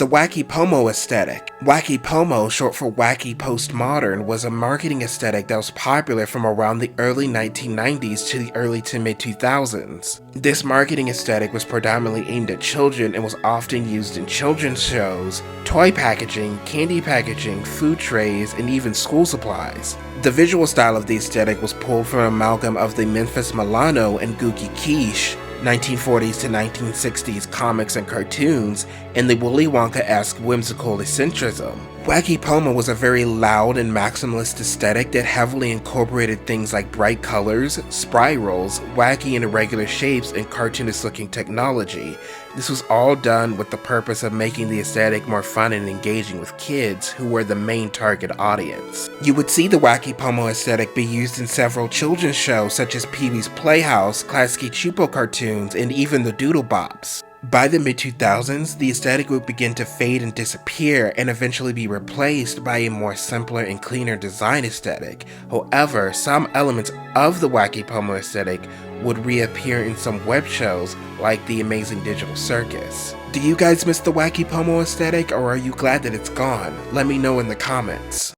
The Wacky Pomo aesthetic. Wacky Pomo, short for Wacky Postmodern, was a marketing aesthetic that was popular from around the early 1990s to the early to mid 2000s. This marketing aesthetic was predominantly aimed at children and was often used in children's shows, toy packaging, candy packaging, food trays, and even school supplies. The visual style of the aesthetic was pulled from an amalgam of the Memphis Milano and Gookie Quiche 1940s to 1960s comics and cartoons, and the Willy Wonka-esque whimsical eccentricism. Wacky Pomo was a very loud and maximalist aesthetic that heavily incorporated things like bright colors, spirals, wacky and irregular shapes, and cartoonish-looking technology. This was all done with the purpose of making the aesthetic more fun and engaging with kids, who were the main target audience. You would see the Wacky Pomo aesthetic be used in several children's shows such as Pee-wee's Playhouse, Klasky Csupo cartoons, and even the Doodle Bops. By the mid-2000s, the aesthetic would begin to fade and disappear and eventually be replaced by a more simpler and cleaner design aesthetic. However, some elements of the Wacky Pomo aesthetic would reappear in some web shows like The Amazing Digital Circus. Do you guys miss the Wacky Pomo aesthetic, or are you glad that it's gone? Let me know in the comments.